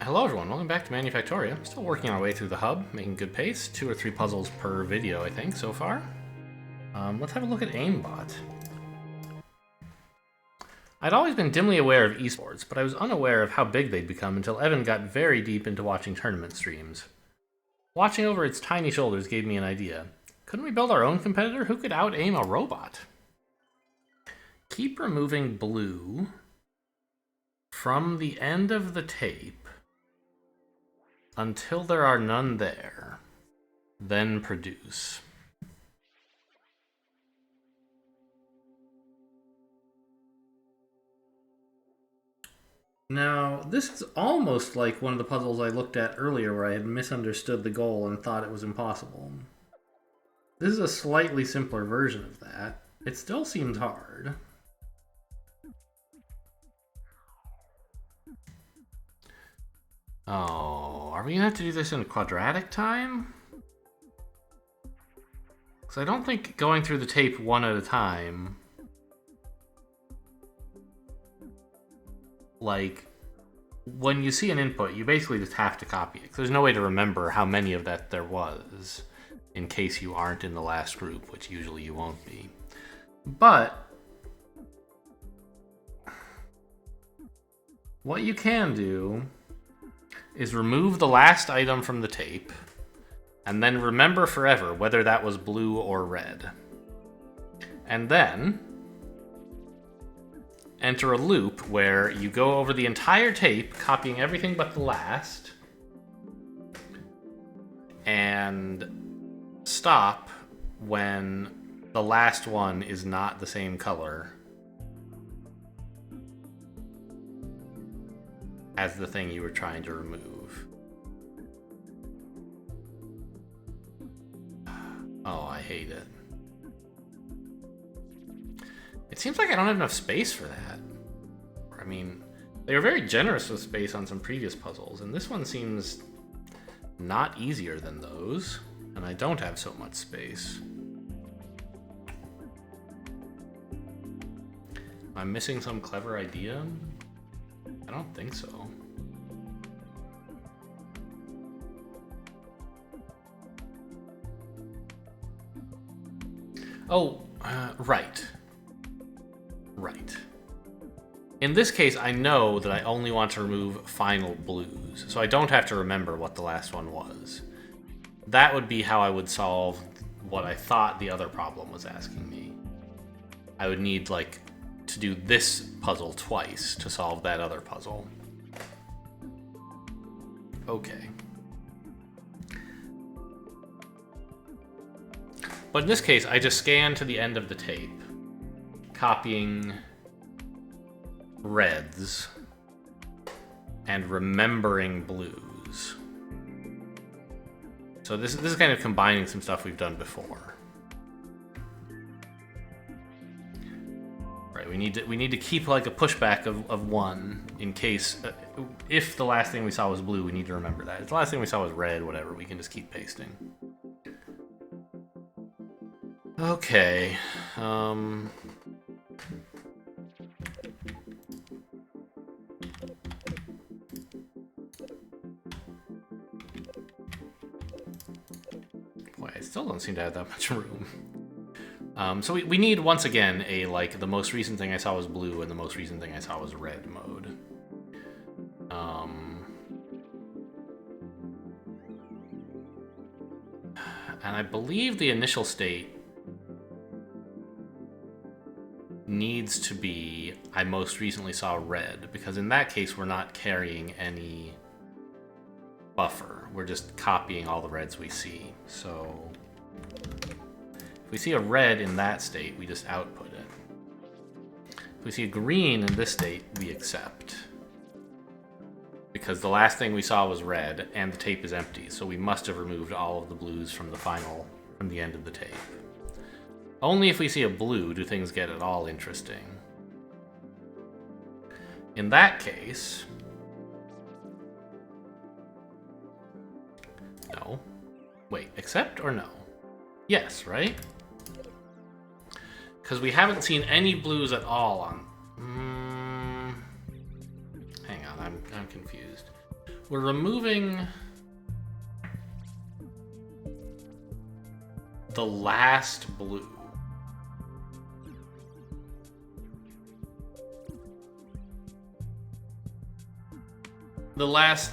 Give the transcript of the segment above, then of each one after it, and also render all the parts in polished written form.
Hello everyone, welcome back to Manufactoria. Still working our way through the hub, making good pace. 2 or 3 puzzles per video, I think, so far. Let's have a look at Aimbot. I'd always been dimly aware of esports, but I was unaware of how big they'd become until Evan got very deep into watching tournament streams. Watching over its tiny shoulders gave me an idea. Couldn't we build our own competitor who could out-aim a robot? Keep removing blue from the end of the tape until there are none there, then produce. Now, this is almost like one of the puzzles I looked at earlier where I had misunderstood the goal and thought it was impossible. This is a slightly simpler version of that. It still seems hard. Oh, are we gonna have to do this in quadratic time? Because I don't think going through the tape one at a time... Like, when you see an input, you basically just have to copy it. 'Cause there's no way to remember how many of that there was, in case you aren't in the last group, which usually you won't be. But what you can do is remove the last item from the tape, and then remember forever whether that was blue or red. And then enter a loop where you go over the entire tape, copying everything but the last, and stop when the last one is not the same color as the thing you were trying to remove. Oh, I hate it. It seems like I don't have enough space for that. I mean, they were very generous with space on some previous puzzles, and this one seems not easier than those, and I don't have so much space. Am I missing some clever idea? I don't think so. Oh, right. Right. In this case, I know that I only want to remove final blues, so I don't have to remember what the last one was. That would be how I would solve what I thought the other problem was asking me. I would need, like, to do this puzzle twice to solve that other puzzle. Okay. But in this case, I just scan to the end of the tape, copying reds and remembering blues. So this is kind of combining some stuff we've done before. Right, we need to keep like a pushback of 1 in case if the last thing we saw was blue, we need to remember that. If the last thing we saw was red, whatever, we can just keep pasting. Okay. Boy, I still don't seem to have that much room. So we need, once again, a, like, the most recent thing I saw was blue and the most recent thing I saw was red mode. And I believe the initial state needs to be I most recently saw red, because in that case we're not carrying any buffer. We're just copying all the reds we see. So if we see a red in that state, we just output it. If we see a green in this state, we accept. Because the last thing we saw was red, and the tape is empty, so we must have removed all of the blues from the end of the tape. Only if we see a blue do things get at all interesting. In that case... No. Wait, accept or no? Yes, right? Because we haven't seen any blues at all on... Hang on, I'm confused. we're removing the last blue. The last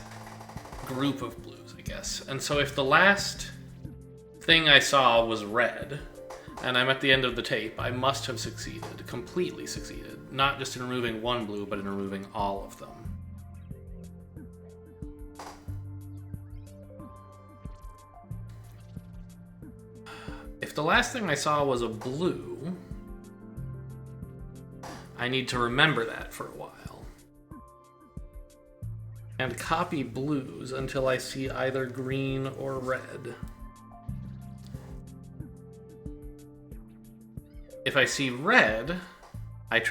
group of blues, I guess. And so if the last thing I saw was red, and I'm at the end of the tape, I must have succeeded, completely succeeded. Not just in removing one blue, but in removing all of them. If the last thing I saw was a blue, I need to remember that for a while. And copy blues until I see either green or red. If I see red, I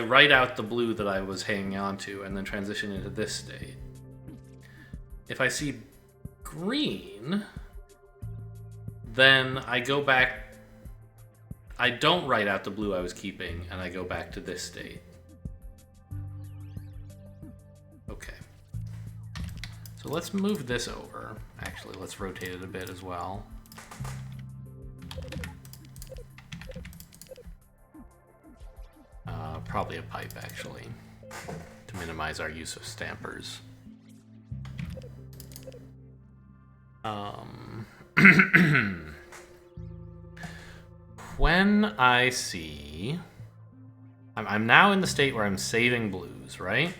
write out the blue that I was hanging on to and then transition into this state. If I see green, then I go back. I don't write out the blue I was keeping, and I go back to this state. Okay. So let's move this over. Actually, let's rotate it a bit as well. Probably a pipe, actually, to minimize our use of stampers. When I see... I'm now in the state where I'm saving blues, right?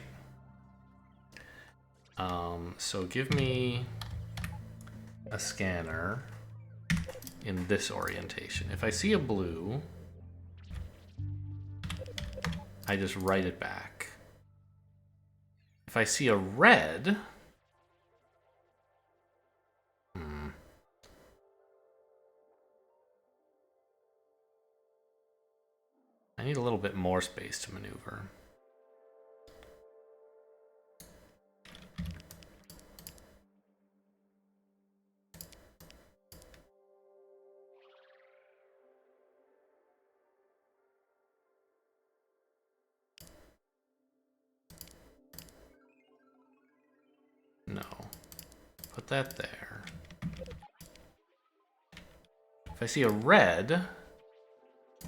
So give me a scanner in this orientation. If I see a blue, I just write it back. If I see a red, I need a little bit more space to maneuver. No. Put that there. If I see a red,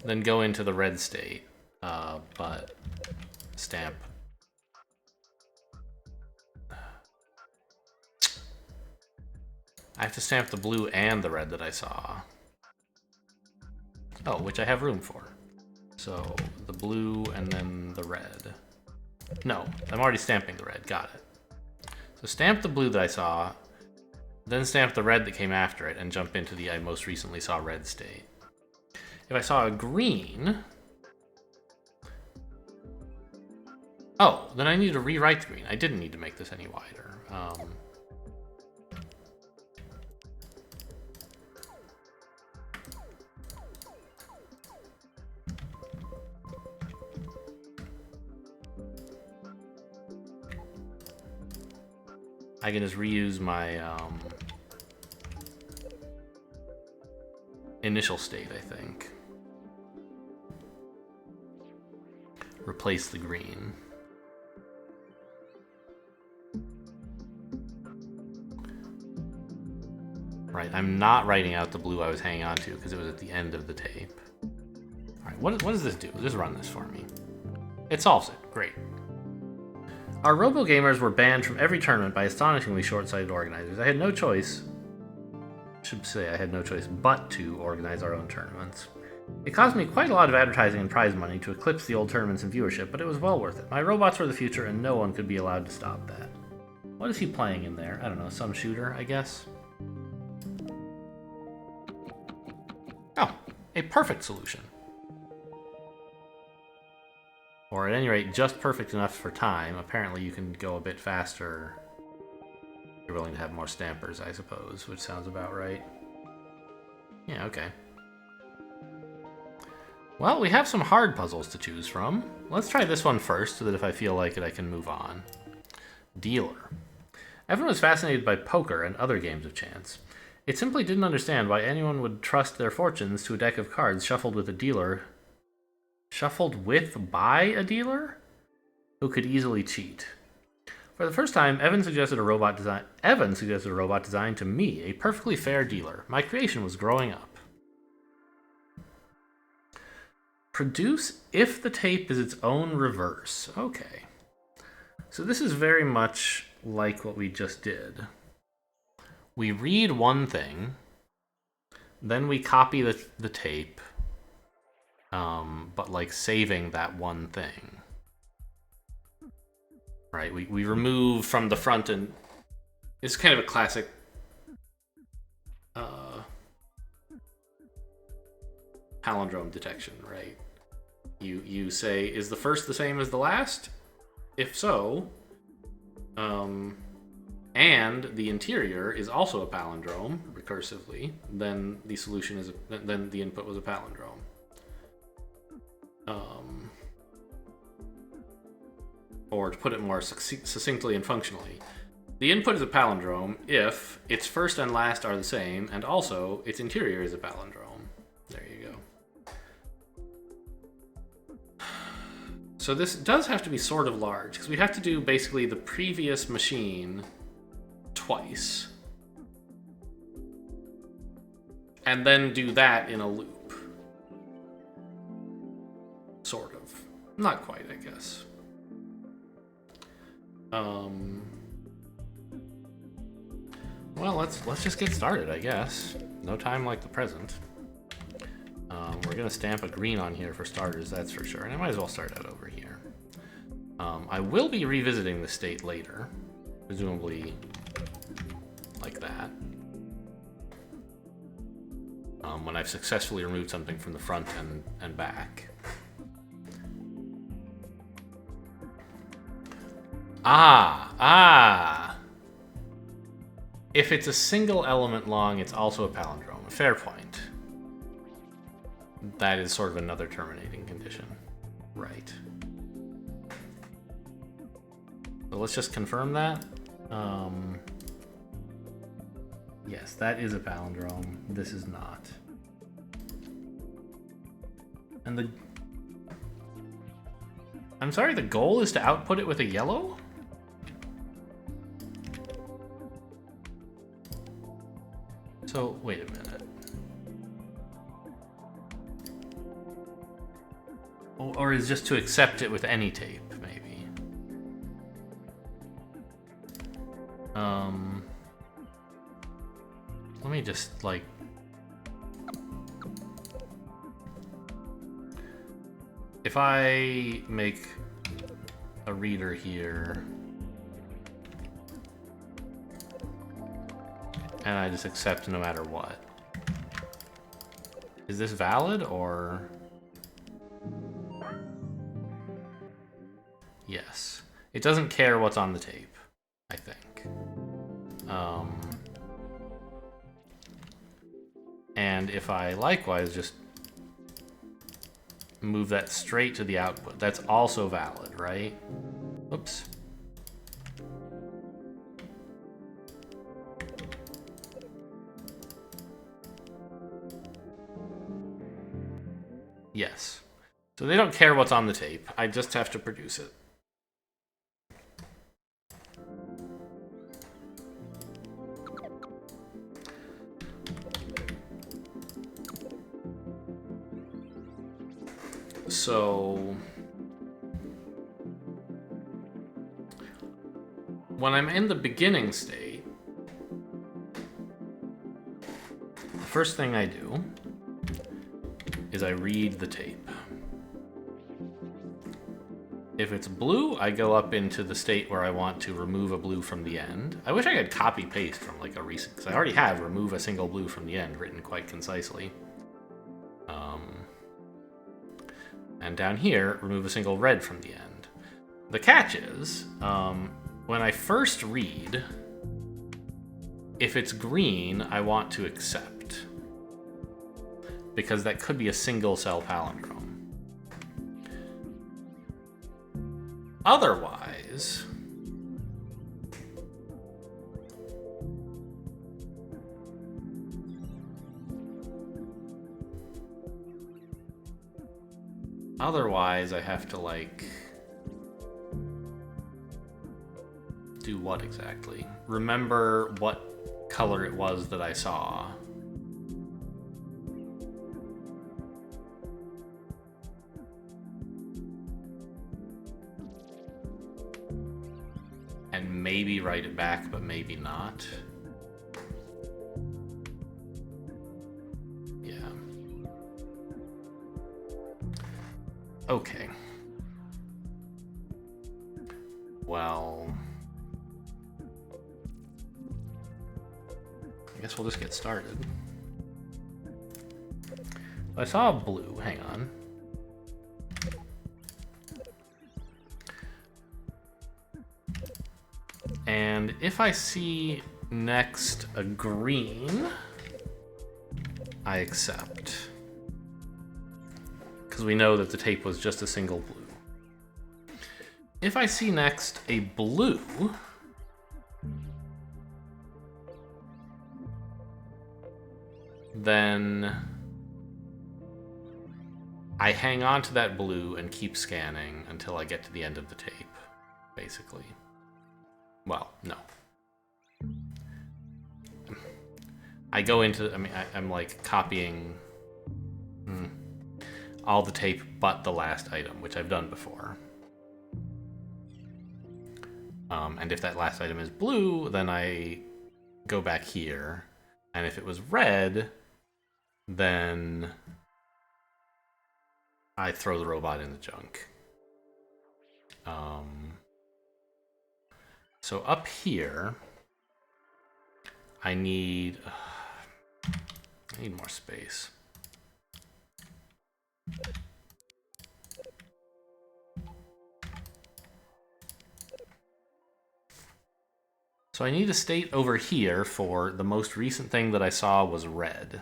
then go into the red state, but stamp. I have to stamp the blue and the red that I saw. Oh, which I have room for. So the blue and then the red. No, I'm already stamping the red, got it. So stamp the blue that I saw, then stamp the red that came after it, and jump into the I most recently saw red state. If I saw a green... Oh, then I need to rewrite the green. I didn't need to make this any wider. I can just reuse my initial state, I think. Replace the green. Right, I'm not writing out the blue I was hanging on to because it was at the end of the tape. Alright, what does this do? Just run this for me. It solves it. Great. Our robo-gamers were banned from every tournament by astonishingly short-sighted organizers. I had no choice, I had no choice but to organize our own tournaments. It cost me quite a lot of advertising and prize money to eclipse the old tournaments in viewership, but it was well worth it. My robots were the future, and no one could be allowed to stop that. What is he playing in there? I don't know, some shooter, I guess? Oh, a perfect solution. Or at any rate, just perfect enough for time. Apparently you can go a bit faster. You're willing to have more stampers, I suppose, which sounds about right. Yeah, okay. Well, we have some hard puzzles to choose from. Let's try this one first, so that if I feel like it, I can move on. Dealer. Everyone was fascinated by poker and other games of chance. It simply didn't understand why anyone would trust their fortunes to a deck of cards shuffled with a dealer... Shuffled with by a dealer? Who could easily cheat. For the first time, Evan suggested a robot design to me, a perfectly fair dealer. My creation was growing up. Produce if the tape is its own reverse. Okay. So this is very much like what we just did. We read one thing, then we copy the tape, but like saving that one thing. Right? We remove from the front, and it's kind of a classic palindrome detection, right? You say, is the first the same as the last? If so, and the interior is also a palindrome recursively, then the solution is then the input was a palindrome. Or to put it more succinctly and functionally, the input is a palindrome if its first and last are the same, and also its interior is a palindrome. There you go. So this does have to be sort of large, because we have to do basically the previous machine twice. And then do that in a loop. Sort of. Not quite, I guess. Well, let's just get started, I guess. No time like the present. We're gonna stamp a green on here for starters, that's for sure. And I might as well start out over here. I will be revisiting the state later, presumably like that. When I've successfully removed something from the front and back. If it's a single element long, it's also a palindrome. Fair point. That is sort of another terminating condition. Right. So let's just confirm that. Yes, that is a palindrome. This is not. And I'm sorry, the goal is to output it with a yellow? So, wait a minute. Or is just to accept it with any tape, maybe. Let me just, like... If I make a reader here... and I just accept no matter what. Is this valid, or... Yes. It doesn't care what's on the tape, I think. And if I likewise just move that straight to the output, that's also valid, right? Oops. Yes. So they don't care what's on the tape. I just have to produce it. So when I'm in the beginning state, the first thing I do is I read the tape. If it's blue, I go up into the state where I want to remove a blue from the end. I wish I could copy paste from like a recent, because I already have remove a single blue from the end written quite concisely. And down here, remove a single red from the end. The catch is, when I first read, if it's green, I want to accept, because that could be a single cell palindrome. Otherwise, I have to like Do what exactly? Remember what color it was that I saw. And maybe write it back, but maybe not. Yeah. Okay. Well, I guess we'll just get started. I saw a blue, hang on. And if I see next a green, I accept. Because we know that the tape was just a single blue. If I see next a blue, then I hang on to that blue and keep scanning until I get to the end of the tape, basically. Well, no. I go into, I mean, I'm like copying all the tape but the last item, which I've done before. And if that last item is blue, then I go back here. And if it was red, then I throw the robot in the junk. So up here, I need more space. So I need a state over here for the most recent thing that I saw was red.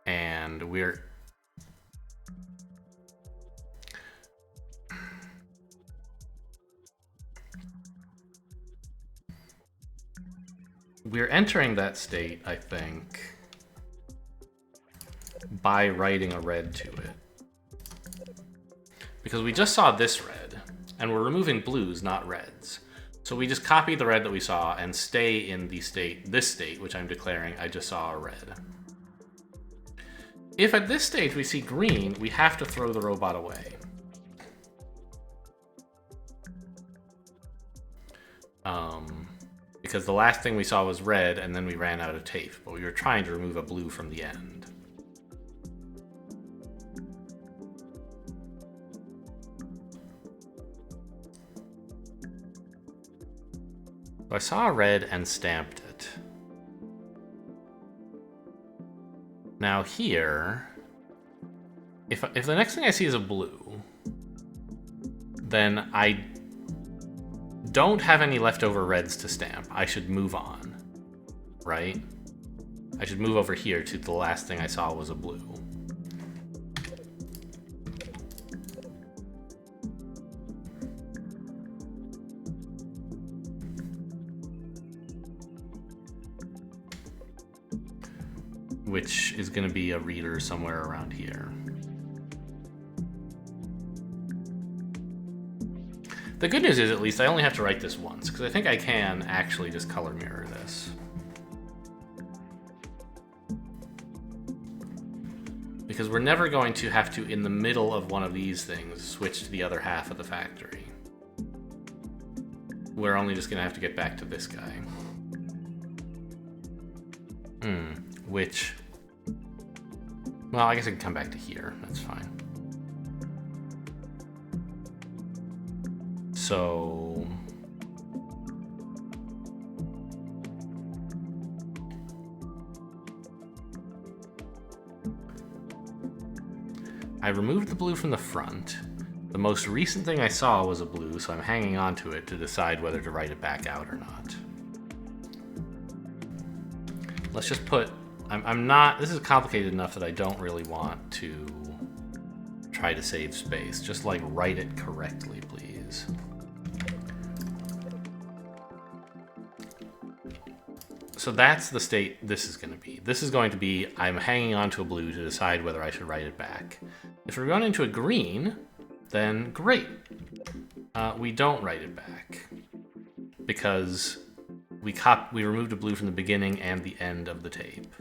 And we're entering that state, I think, by writing a red to it. Because we just saw this red, and we're removing blues, not reds. So we just copy the red that we saw and stay in the state, this state, which I'm declaring I just saw a red. If at this stage we see green, we have to throw the robot away. Because the last thing we saw was red, and then we ran out of tape, but we were trying to remove a blue from the end. So I saw a red and stamped it. Now here, if the next thing I see is a blue, then I don't have any leftover reds to stamp. I should move on, right? I should move over here to the last thing I saw was a blue. Which is going to be a reader somewhere around here. The good news is, at least, I only have to write this once, because I think I can actually just color mirror this. Because we're never going to have to, in the middle of one of these things, switch to the other half of the factory. We're only just going to have to get back to this guy. Which... well, I guess I can come back to here. That's fine. So... I removed the blue from the front. The most recent thing I saw was a blue, so I'm hanging on to it to decide whether to write it back out or not. Let's just put... I'm not... this is complicated enough that I don't really want to try to save space. Just, like, write it correctly, please. So that's the state this is going to be. This is going to be, I'm hanging on to a blue to decide whether I should write it back. If we're going into a green, then great. We don't write it back because we removed a blue from the beginning and the end of the tape.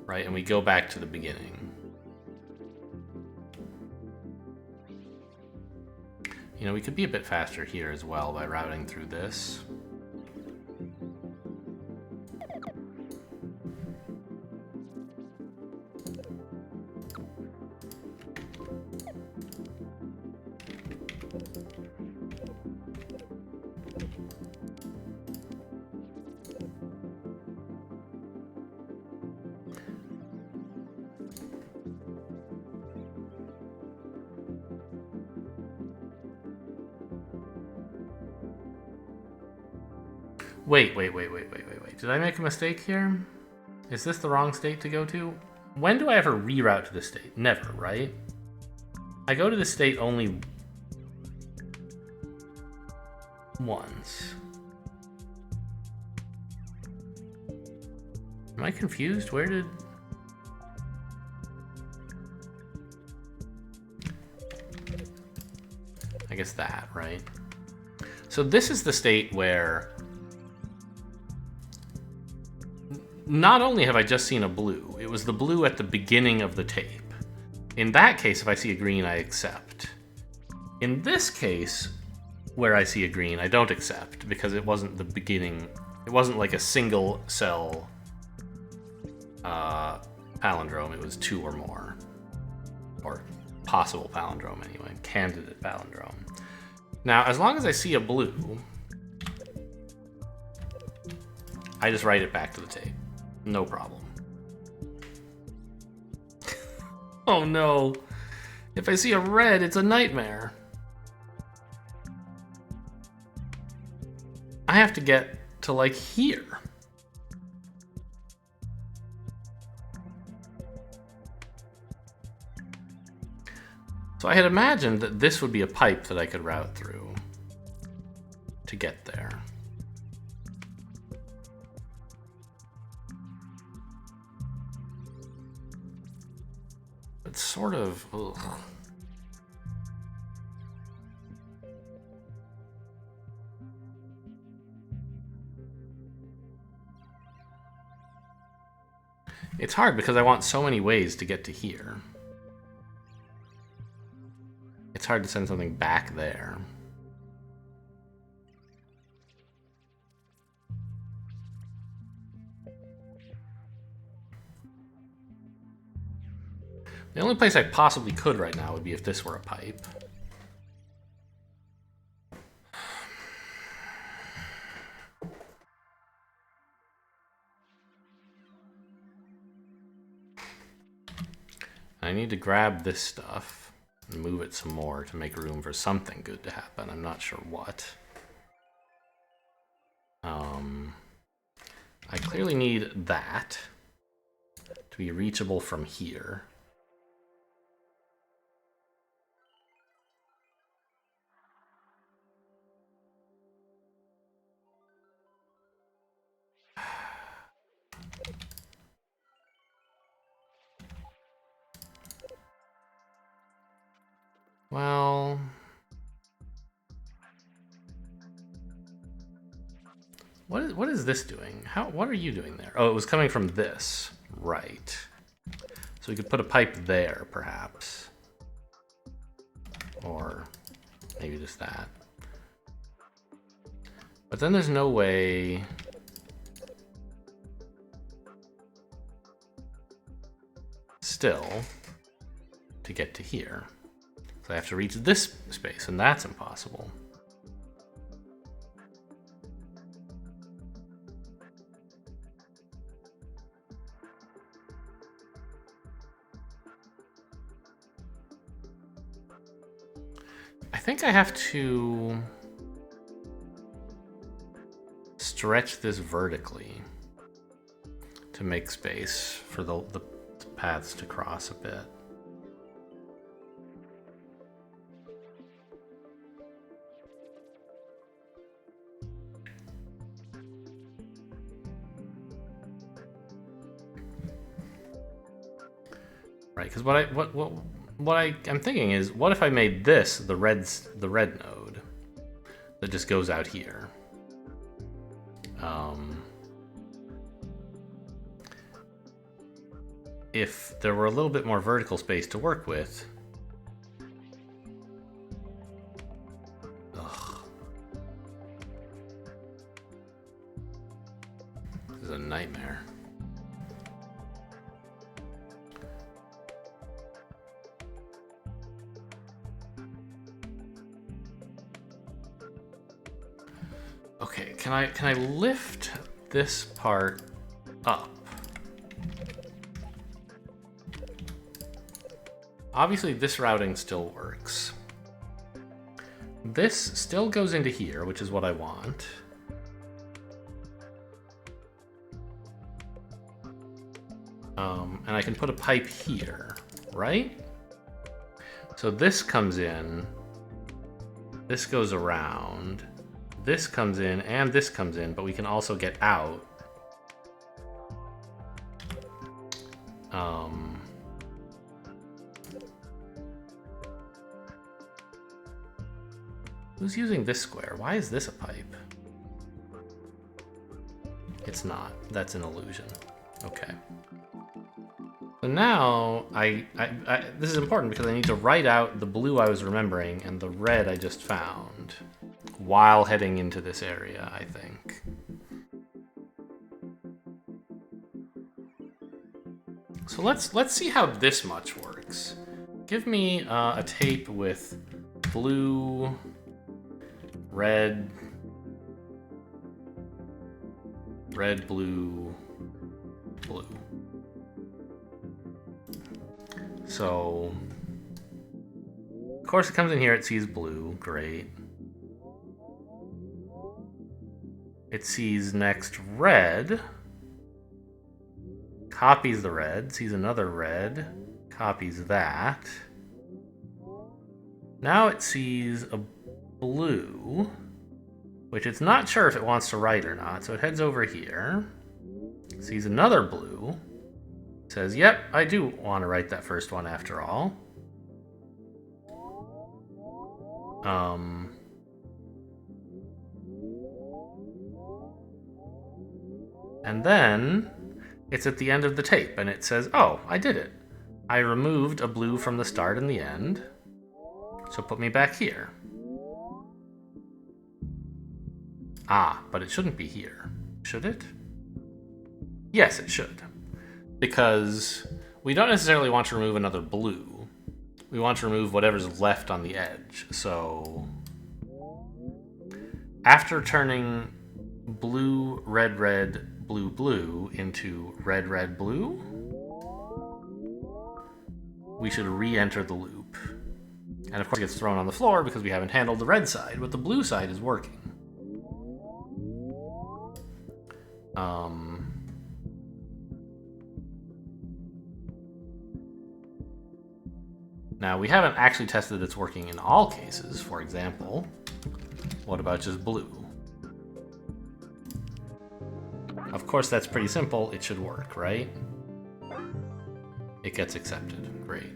Right, and we go back to the beginning. You know, we could be a bit faster here as well by routing through this. Wait. Did I make a mistake here? Is this the wrong state to go to? When do I ever reroute to this state? Never, right? I go to this state only once. Am I confused? Where did... I guess that, right? So this is the state where not only have I just seen a blue, it was the blue at the beginning of the tape. In that case, if I see a green, I accept. In this case, where I see a green, I don't accept because it wasn't the beginning. It wasn't like a single cell palindrome. It was two or more. Or possible palindrome anyway. Candidate palindrome. Now, as long as I see a blue, I just write it back to the tape. No problem. Oh no. If I see a red, it's a nightmare. I have to get to like here. So I had imagined that this would be a pipe that I could route through to get there. It's sort of... Ugh. It's hard because I want so many ways to get to here. It's hard to send something back there. The only place I possibly could right now would be if this were a pipe. I need to grab this stuff and move it some more to make room for something good to happen. I'm not sure what. I clearly need that to be reachable from here. Well, what is this doing? What are you doing there? Oh, it was coming from this, right? So we could put a pipe there, perhaps, or maybe just that. But then there's no way. Still, to get to here. So I have to reach this space, and that's impossible. I think I have to stretch this vertically to make space for the paths to cross a bit. Right, because what I'm thinking is, what if I made this the red node that just goes out here? If there were a little bit more vertical space to work with. Ugh. This is a nightmare. Okay, can I lift this part up? Obviously, this routing still works. This still goes into here, which is what I want. And I can put a pipe here, right? So this comes in, this goes around, this comes in, and this comes in, but we can also get out. Who's using this square? Why is this a pipe? It's not. That's an illusion. Okay. So now, this is important because I need to write out the blue I was remembering and the red I just found while heading into this area, I think. So let's see how this much works. Give me a tape with blue, red, blue, blue. So, of course it comes in here, it sees blue, great. It sees next red, copies the red, sees another red, copies that. Now it sees a blue, which it's not sure if it wants to write or not, so it heads over here, sees another blue, says, yep, I do want to write that first one after all. And then it's at the end of the tape, and it says, oh, I did it. I removed a blue from the start and the end, so put me back here. Ah, but it shouldn't be here, should it? Yes, it should. Because we don't necessarily want to remove another blue. We want to remove whatever's left on the edge. So after turning blue, red, red, blue, blue into red, red, blue, we should re-enter the loop. And of course it gets thrown on the floor because we haven't handled the red side, but the blue side is working. Now, we haven't actually tested it's working in all cases. For example, what about just blue? Of course, that's pretty simple. It should work, right? It gets accepted. Great.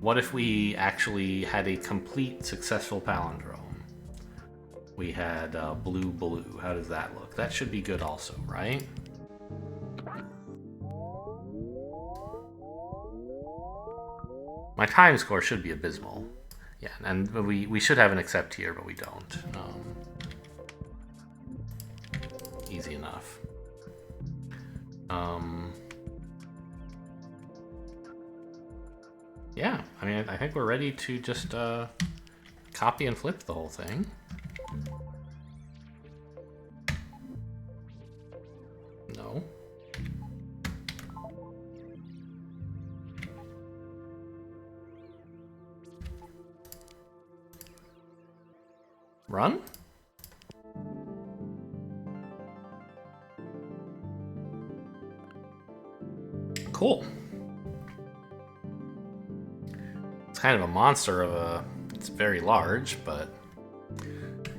What if we actually had a complete successful palindrome? We had blue, blue. How does that look? That should be good also, right? My time score should be abysmal. Yeah, and we should have an accept here, but we don't. Easy enough. Yeah, I mean, I think we're ready to just copy and flip the whole thing. No. Run? Cool. It's kind of a monster of a... It's very large, but...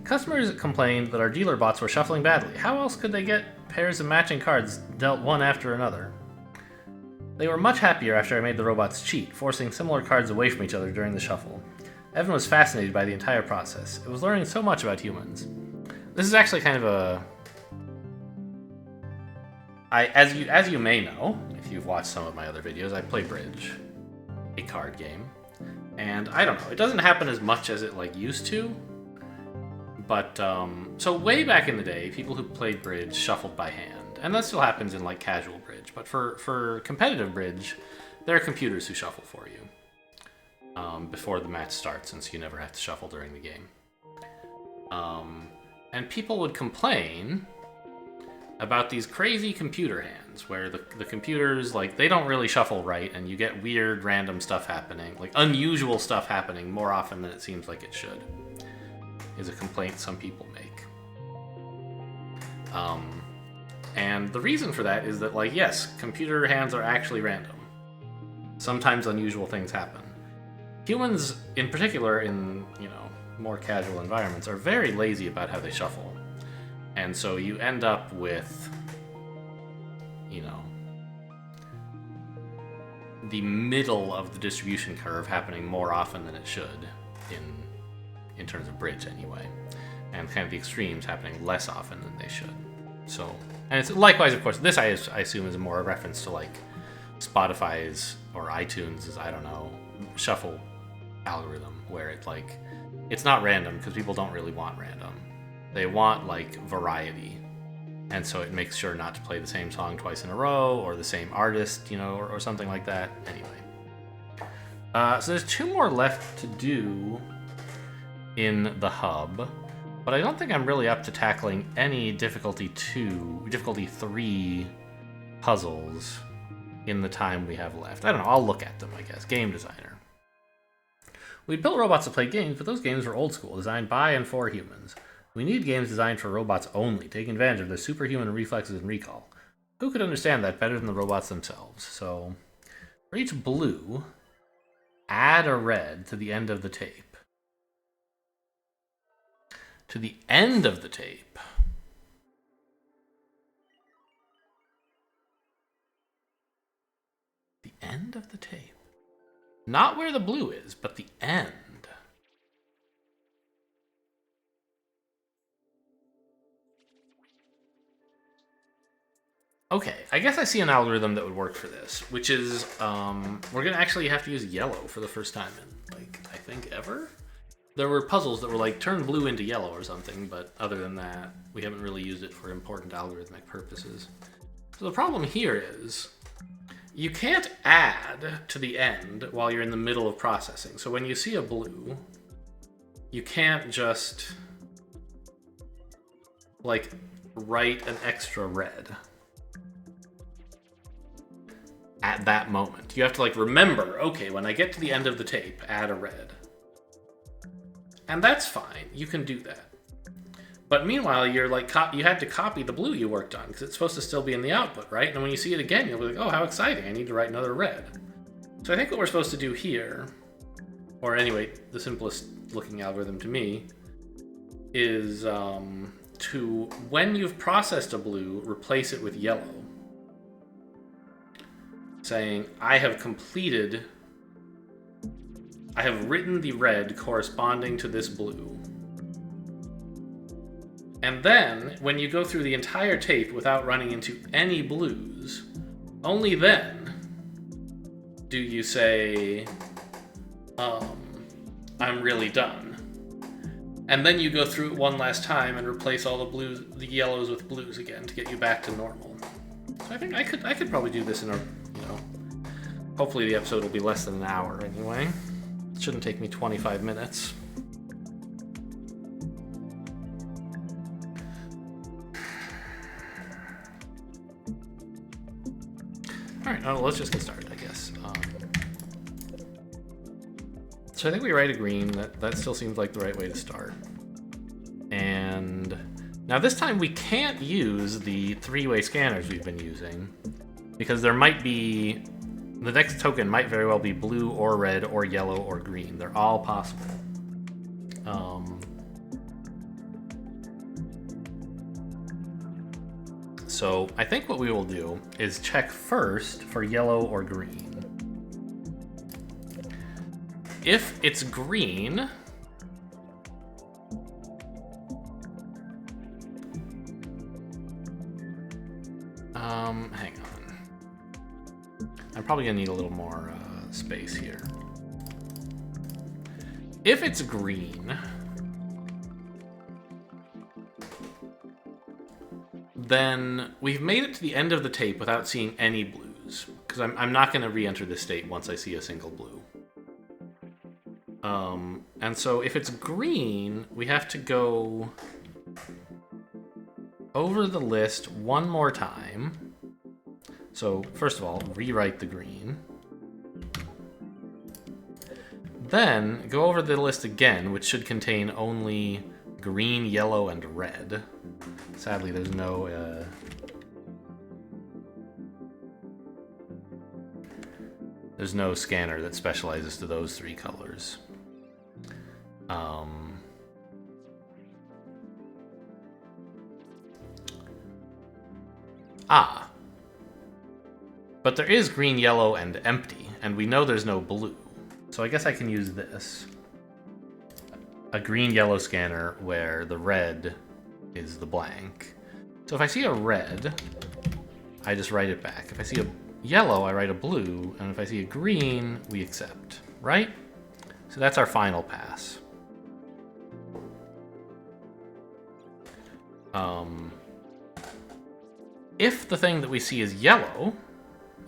Customers complained that our dealer bots were shuffling badly. How else could they get pairs of matching cards dealt one after another? They were much happier after I made the robots cheat, forcing similar cards away from each other during the shuffle. Evan was fascinated by the entire process. It was learning so much about humans. This is actually kind of a... As you may know, if you've watched some of my other videos, I play Bridge, a card game. And I don't know, it doesn't happen as much as it like used to. But, so way back in the day, people who played Bridge shuffled by hand. And that still happens in, like, casual Bridge. But for competitive Bridge, there are computers who shuffle for you before the match starts, since you never have to shuffle during the game. And people would complain about these crazy computer hands, where the computers, like, they don't really shuffle right, and you get weird, random stuff happening, like, unusual stuff happening more often than it seems like it should. Is a complaint some people make. And the reason for that is that, like, yes, computer hands are actually random. Sometimes unusual things happen. Humans, in particular, in, you know, more casual environments, are very lazy about how they shuffle. And so you end up with, you know, the middle of the distribution curve happening more often than it should in terms of Bridge anyway, and kind of the extremes happening less often than they should. So, and it's likewise, of course, this I assume is more a reference to like Spotify's or iTunes' I don't know, shuffle algorithm, where it's like, it's not random because people don't really want random. They want like variety, and so it makes sure not to play the same song twice in a row or the same artist, you know, or something like that. Anyway, so there's 2 more left to do in the hub, but I don't think I'm really up to tackling any difficulty 3 puzzles in the time we have left. I don't know, I'll look at them, I guess. Game designer. We built robots to play games, but those games were old school, designed by and for humans. We need games designed for robots only, taking advantage of their superhuman reflexes and recall. Who could understand that better than the robots themselves? So, for each blue, add a red to the end of the tape. To the end of the tape. The end of the tape. Not where the blue is, but the end. Okay, I guess I see an algorithm that would work for this, which is, we're gonna actually have to use yellow for the first time in, like, I think ever? There were puzzles that were like, turn blue into yellow or something, but other than that, we haven't really used it for important algorithmic purposes. So the problem here is, you can't add to the end while you're in the middle of processing. So when you see a blue, you can't just, like, write an extra red at that moment. You have to, like, remember, okay, when I get to the end of the tape, add a red. And that's fine, you can do that. But meanwhile, you're like, you had to copy the blue you worked on, because it's supposed to still be in the output, right? And when you see it again, you'll be like, oh, how exciting, I need to write another red. So I think what we're supposed to do here, or anyway, the simplest looking algorithm to me, is to, when you've processed a blue, replace it with yellow. Saying, I have written the red corresponding to this blue. And then, when you go through the entire tape without running into any blues, only then do you say, I'm really done. And then you go through it one last time and replace all the yellows with blues again to get you back to normal. So I think I could probably do this in a, you know, hopefully the episode will be less than an hour anyway. It shouldn't take me 25 minutes. Alright, let's just get started, I guess. So I think we write a green. That still seems like the right way to start. And now this time we can't use the 3-way scanners we've been using, because there might be The next token might very well be blue or red or yellow or green. They're all possible. So I think what we will do is check first for yellow or green. If it's green, hang on. I'm probably gonna need a little more space here. If it's green, then we've made it to the end of the tape without seeing any blues, because I'm not going to re-enter this state once I see a single blue. And so if it's green, we have to go over the list one more time. So first of all, rewrite the green. Then go over the list again, which should contain only green, yellow, and red. Sadly, there's no scanner that specializes to those three colors. But there is green, yellow, and empty, and we know there's no blue. So I guess I can use this. A green-yellow scanner where the red is the blank. So if I see a red, I just write it back. If I see a yellow, I write a blue, and if I see a green, we accept, right? So that's our final pass. If the thing that we see is yellow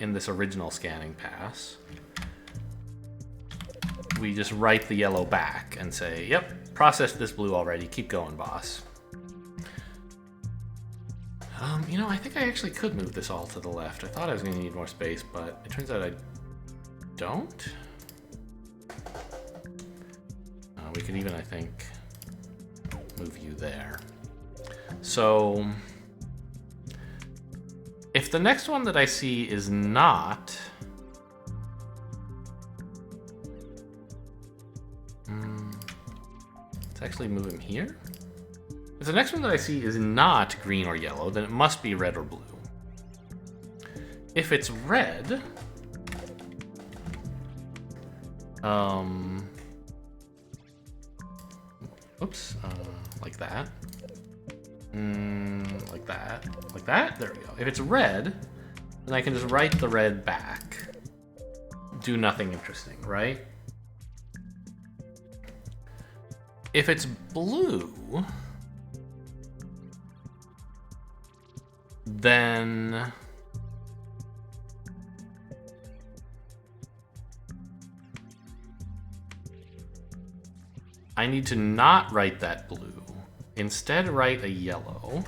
in this original scanning pass, we just write the yellow back and say, yep, processed this blue already, keep going, boss. You know, I think I actually could move this all to the left. I thought I was going to need more space, but it turns out I don't. We could even, I think, move you there. So, if the next one that I see is not... let's actually move him here. If the next one that I see is not green or yellow, then it must be red or blue. If it's red, oops, like that. Like that. Like that? There we go. If it's red, then I can just write the red back. Do nothing interesting, right? If it's blue, then I need to not write that blue. Instead, write a yellow.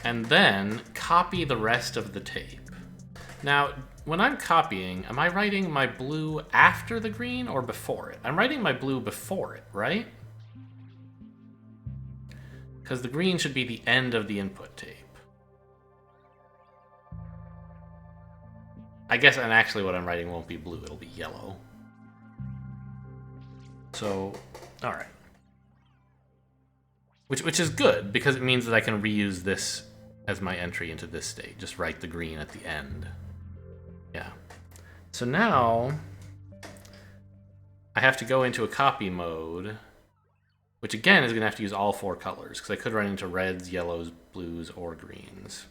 And then copy the rest of the tape. Now, when I'm copying, am I writing my blue after the green or before it? I'm writing my blue before it, right? Because the green should be the end of the input tape. I guess, and actually what I'm writing won't be blue, it'll be yellow. So, alright. Which is good, because it means that I can reuse this as my entry into this state. Just write the green at the end. Yeah. So now, I have to go into a copy mode, which again is going to have to use all four colors, because I could run into reds, yellows, blues, or greens.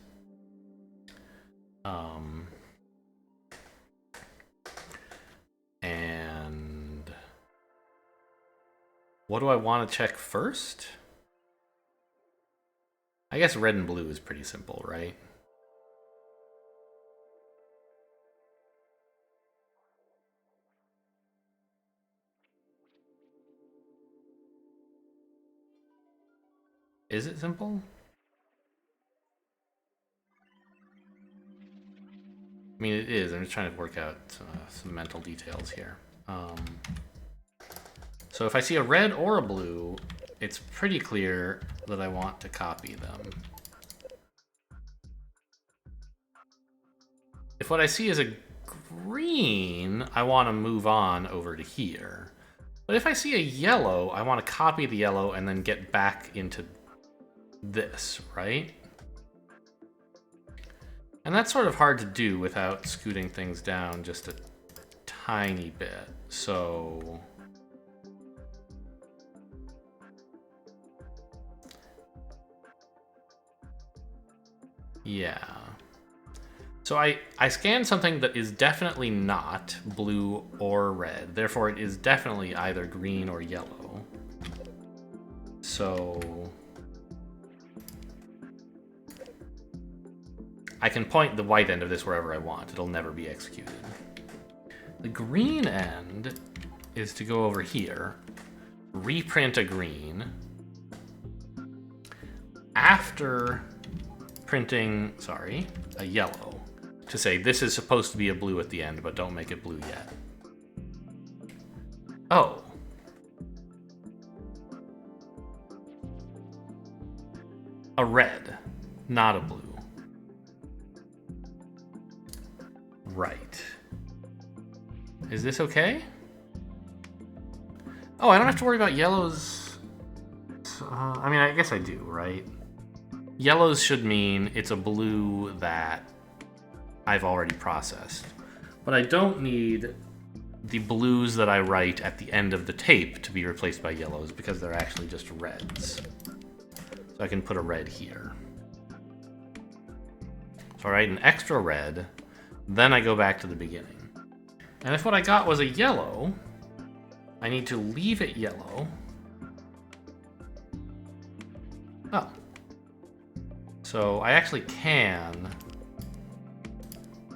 And what do I want to check first? I guess red and blue is pretty simple, right? Is it simple? I mean, it is. I'm just trying to work out some mental details here. So if I see a red or a blue, it's pretty clear that I want to copy them. If what I see is a green, I want to move on over to here. But if I see a yellow, I want to copy the yellow and then get back into this, right? And that's sort of hard to do without scooting things down just a tiny bit. So yeah. So I scanned something that is definitely not blue or red. Therefore, it is definitely either green or yellow. So I can point the white end of this wherever I want. It'll never be executed. The green end is to go over here, reprint a green. After printing, a yellow, to say this is supposed to be a blue at the end, but don't make it blue yet. Oh. A red, not a blue. Right. Is this okay? Oh, I don't have to worry about yellows. I mean, I guess I do, right? Yellows should mean it's a blue that I've already processed. But I don't need the blues that I write at the end of the tape to be replaced by yellows because they're actually just reds. So I can put a red here. So I write an extra red, then I go back to the beginning. And if what I got was a yellow, I need to leave it yellow. Oh. So I actually can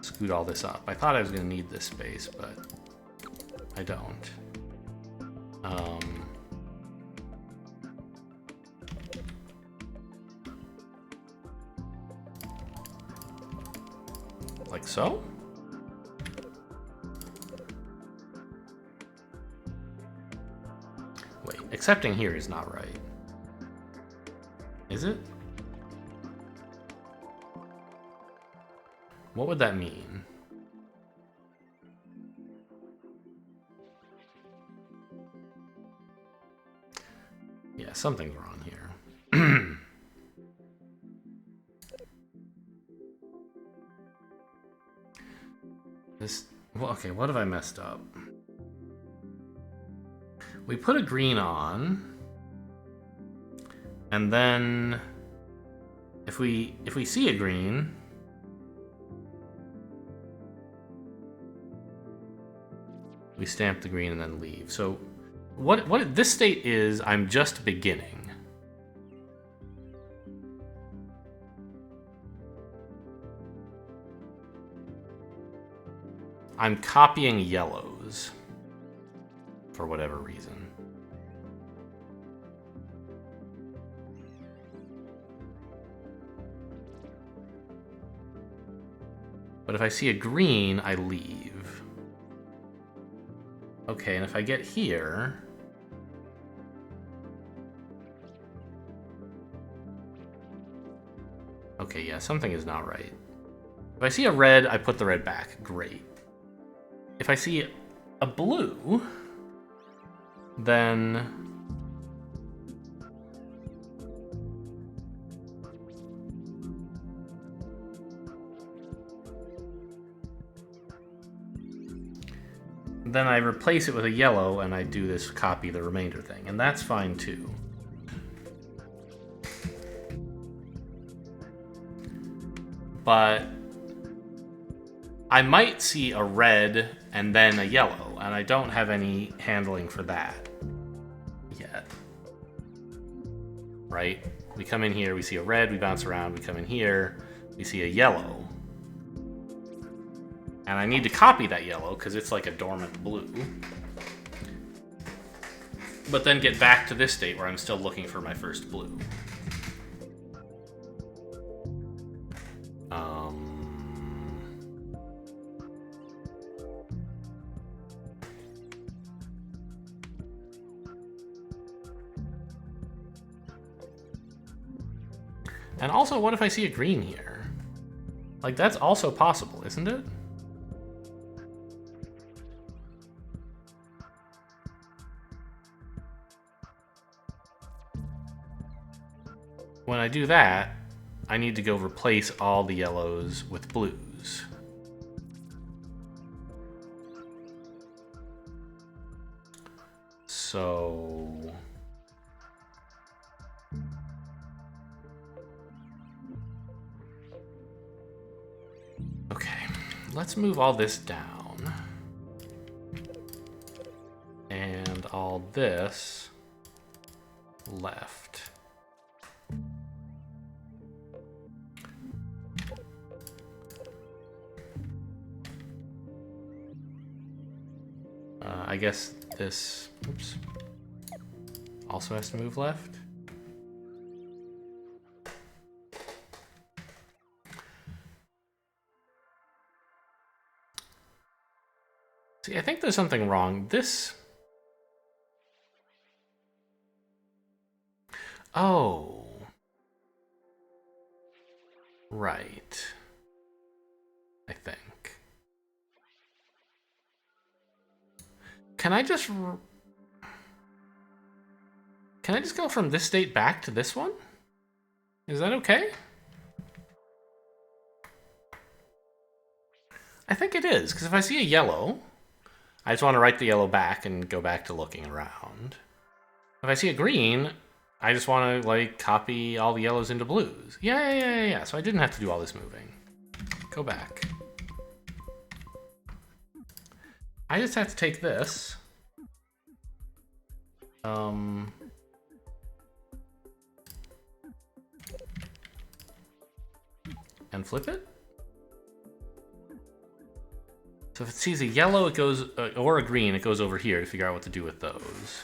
scoot all this up. I thought I was going to need this space, but I don't. Like so? Wait, accepting here is not right. Is it? What would that mean? Yeah, something's wrong here. Well, okay, what have I messed up? We put a green on, and then if we see a green, we stamp the green and then leave. So what this state is, I'm just beginning. I'm copying yellows for whatever reason. But if I see a green, I leave. Okay, and if I get here, okay, yeah, something is not right. If I see a red, I put the red back. Great. If I see a blue, then I replace it with a yellow and I do this copy the remainder thing, and that's fine too. But I might see a red and then a yellow, and I don't have any handling for that yet. Right? We come in here, we see a red, we bounce around, we come in here, we see a yellow. And I need to copy that yellow because it's like a dormant blue. But then get back to this state where I'm still looking for my first blue. And also, what if I see a green here? Like, that's also possible, isn't it? When I do that, I need to go replace all the yellows with blues. So... okay, let's move all this down. And all this left. I guess this, oops, also has to move left. See, I think there's something wrong. This... oh. Right. I think. Can I just go from this state back to this one? Is that okay? I think it is, because if I see a yellow, I just want to write the yellow back and go back to looking around. If I see a green, I just want to, like, copy all the yellows into blues. Yeah. So I didn't have to do all this moving. Go back. I just have to take this. And flip it. So if it sees a yellow, it goes, or a green, it goes over here to figure out what to do with those.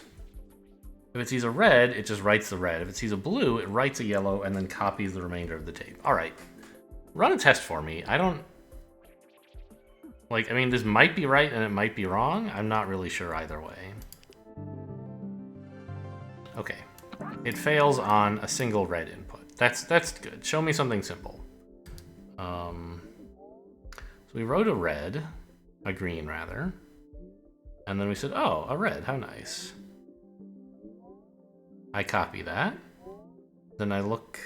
If it sees a red, it just writes the red. If it sees a blue, it writes a yellow and then copies the remainder of the tape. All right, run a test for me. I don't, like, I mean, this might be right and it might be wrong. I'm not really sure either way. Okay, it fails on a single red input. That's good. Show me something simple. So we wrote a green rather, and then we said, oh, a red, how nice. I copy that, then I look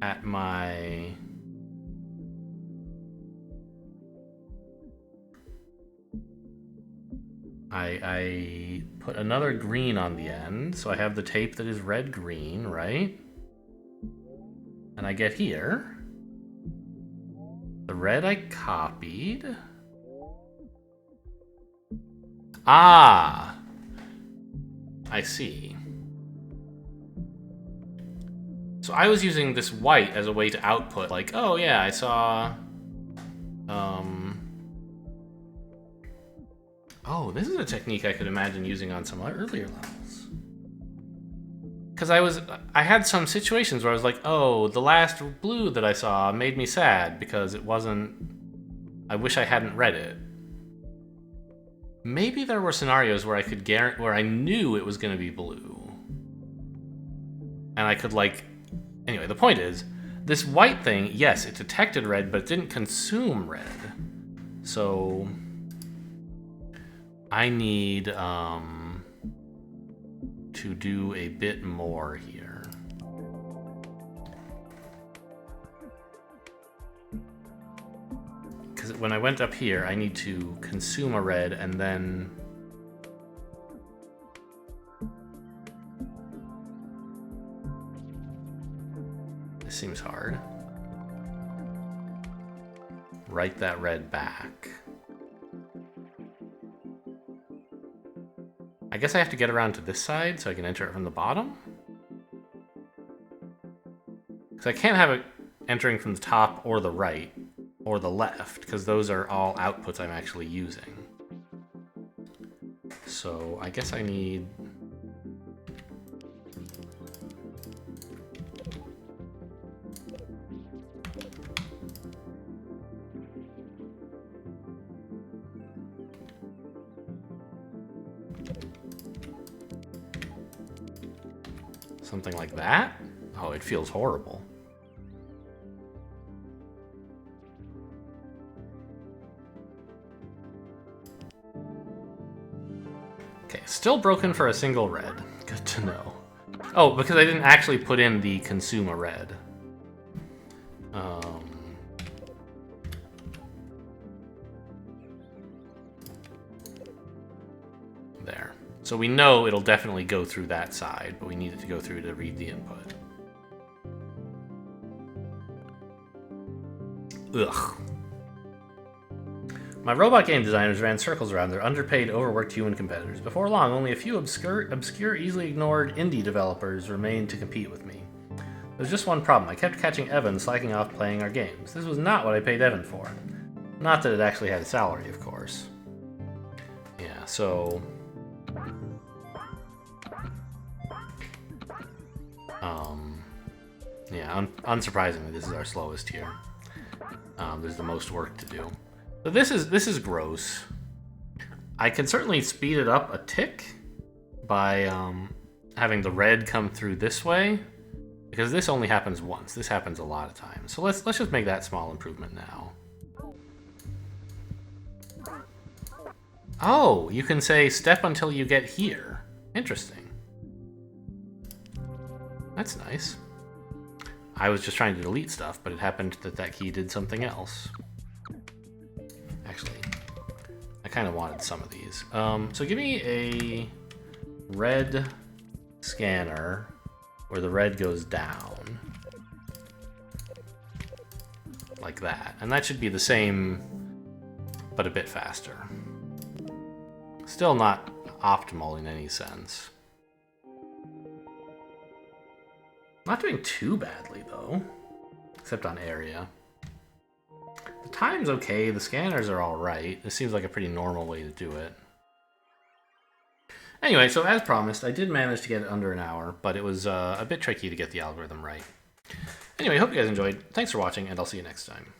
at my I put another green on the end, so I have the tape that is red-green, right? And I get here. The red I copied. Ah! I see. So I was using this white as a way to output, like, oh yeah, I saw... oh, this is a technique I could imagine using on some earlier levels. Because I had some situations where I was like, oh, the last blue that I saw made me sad because it wasn't... I wish I hadn't read it. Maybe there were scenarios where I could guarantee, where I knew it was going to be blue. And I could, like... Anyway, the point is, this white thing, yes, it detected red, but it didn't consume red. So... I need to do a bit more here. Because when I went up here, I need to consume a red and then... This seems hard. Write that red back. I guess I have to get around to this side so I can enter it from the bottom. Because I can't have it entering from the top or the right or the left, because those are all outputs I'm actually using. So I guess I need... something like that. Oh, it feels horrible. Okay, still broken for a single red. Good to know. Oh, because I didn't actually put in the consume a red. There. So we know it'll definitely go through that side, but we need it to go through to read the input. Ugh. My robot game designers ran circles around their underpaid, overworked human competitors. Before long, only a few obscure, easily ignored indie developers remained to compete with me. There was just one problem. I kept catching Evan slacking off playing our games. This was not what I paid Evan for. Not that it actually had a salary, of course. Yeah, so... yeah, unsurprisingly, this is our slowest here. There's the most work to do. So this is gross. I can certainly speed it up a tick by having the red come through this way, because this only happens once. This happens a lot of times. So let's just make that small improvement now. Oh, you can say step until you get here. Interesting. That's nice. I was just trying to delete stuff, but it happened that that key did something else. Actually, I kind of wanted some of these. So give me a red scanner where the red goes down. Like that. And that should be the same, but a bit faster. Still not optimal in any sense. Not doing too badly, though. Except on area. The time's okay. The scanners are alright. This seems like a pretty normal way to do it. Anyway, so as promised, I did manage to get it under an hour, but it was a bit tricky to get the algorithm right. Anyway, hope you guys enjoyed. Thanks for watching, and I'll see you next time.